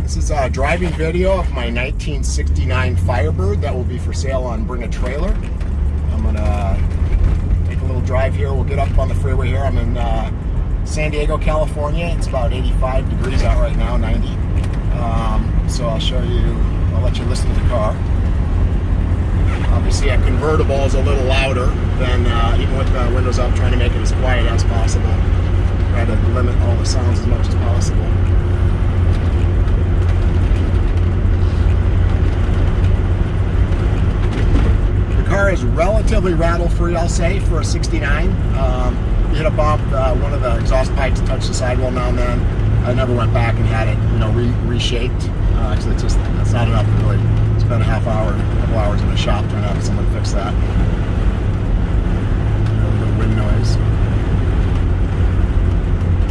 This is a driving video of my 1969 Firebird that will be for sale on Bring a Trailer. I'm gonna take a little drive here. We'll get up on the freeway here. I'm in San Diego, California. It's about 85 degrees out right now, 90. So I'll show you, I'll let you listen to the car. Obviously a convertible is a little louder than, even with the windows up, trying to make it as quiet as possible. Try to limit all the sounds as much as possible. The car is relatively rattle-free, I'll say, for a 69. You hit a bump, one of the exhaust pipes touched the sidewall now and then. I never went back and had it, reshaped. Actually, that's not enough to really spend a half hour, a couple hours in the shop trying to have someone fix that. A little wind noise.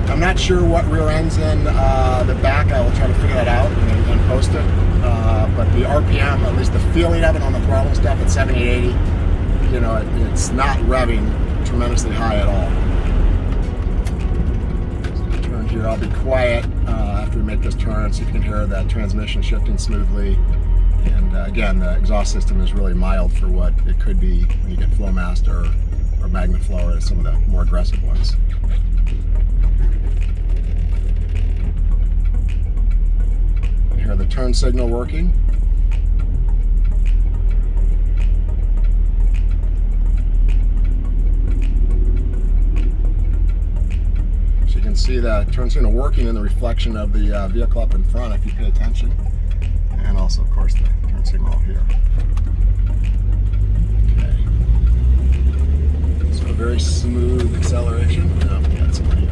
I'm not sure what rear end's in the back. I will try to figure that out and post it. But the RPM, at least the feeling of it on the throttle stuff at 7880, it's not revving tremendously high at all. So turn here, I'll be quiet after we make this turn, so you can hear that transmission shifting smoothly. And again, the exhaust system is really mild for what it could be when you get Flowmaster or Magnaflow or some of the more aggressive ones. You hear the turn signal working. So you can see the turn signal working in the reflection of the vehicle up in front if you pay attention. And also, of course, the turn signal here. Okay. So a very smooth acceleration. Oh, yeah, it's somebody here.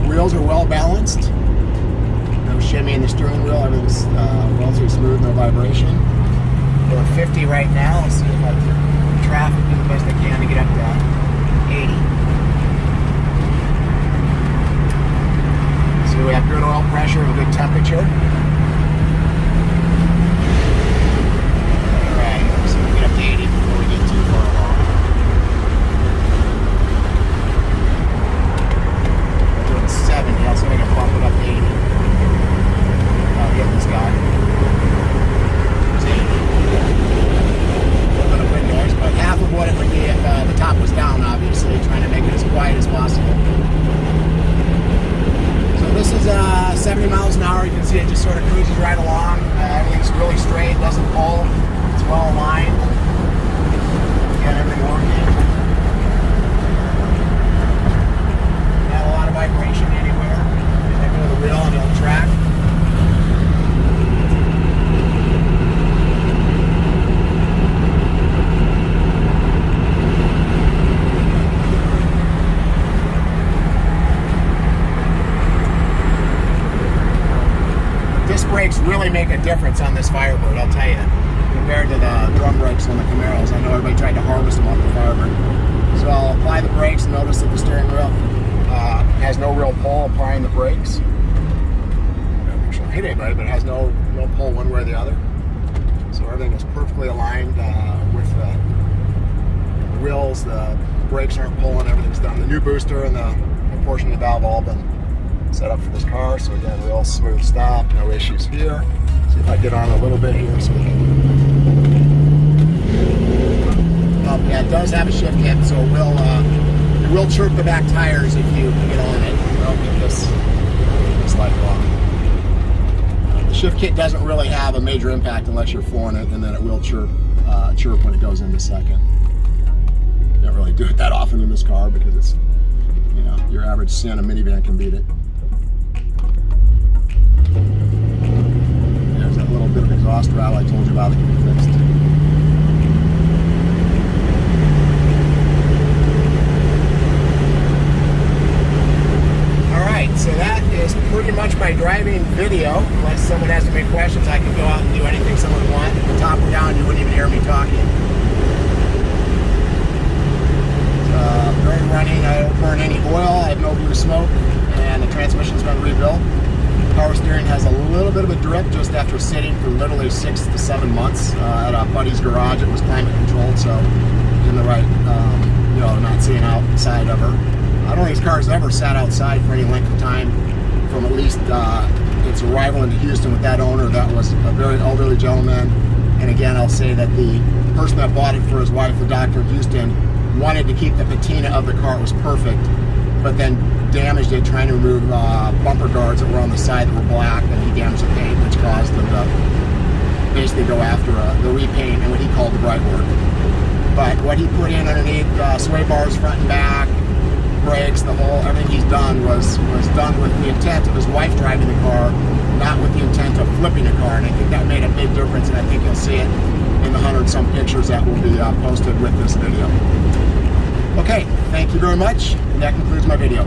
Wheels are well balanced. No shimmy in the steering wheel. Everything's relatively smooth, no vibration. We're at 50 right now. Let's see if I can traffic do the best I can to get up to 80. So we have good oil pressure and good temperature. Alright, so we'll get up to 80 before we get too far along. Doing 70, I'll see if I can bump it up to 80. I'll get this guy. There's 80. A little bit of wind noise, but half of what it would be if the top was down, obviously, trying to make it as quiet as possible. So this is 70 miles an hour. You can see it just sort of cruises right along. Everything's really straight, doesn't pull. It's well aligned. Got everything working. Not a lot of vibration anywhere. I go to the wheel and it'll track. Disc brakes really make a difference on this Firebird, I'll tell you, compared to the drum brakes on the Camaros. I know everybody tried to harvest them off the Firebird. So I'll apply the brakes and notice that the steering wheel has no real pull applying the brakes. I'm not sure I hit anybody, but it has no pull one way or the other. So everything is perfectly aligned with the wheels. The brakes aren't pulling, everything's done. The new booster and the portion of the valve all been set up for this car. So again, real smooth stop, no issues here. See if I get on a little bit here so we can. Yeah, it does have a shift kit, so it will chirp the back tires if you get on it. I'll get this light on. The shift kit doesn't really have a major impact unless you're flooring it, and then it will chirp when it goes into second. You don't really do it that often in this car because it's, your average Sienna minivan can beat it. There's that little bit of exhaust rattle I told you about that can be fixed. So that is pretty much my driving video. Let's someone has any questions, I can go out and do anything someone wants. If the top were down, you wouldn't even hear me talking. Very running. I don't burn any oil. I have no blue smoke, and the transmission's been rebuilt. Power steering has a little bit of a drip just after sitting for literally 6 to 7 months at a buddy's garage. It was climate controlled, so in the right, not seeing outside of her. I don't think this car's ever sat outside for any length of time from at least its arrival into Houston with that owner. That was a very elderly gentleman. And again, I'll say that the person that bought it for his wife, the doctor in Houston, wanted to keep the patina of the car. It was perfect, but then damaged it trying to remove bumper guards that were on the side that were black, and he damaged the paint, which caused them to basically go after the repaint and what he called the bright work. But what he put in underneath, sway bars front and back, brakes, everything he's done was done with the intent of his wife driving the car, not with the intent of flipping the car. And I think that made a big difference, and I think you'll see it in the 100-some pictures that will be posted with this video. Okay, thank you very much, and that concludes my video.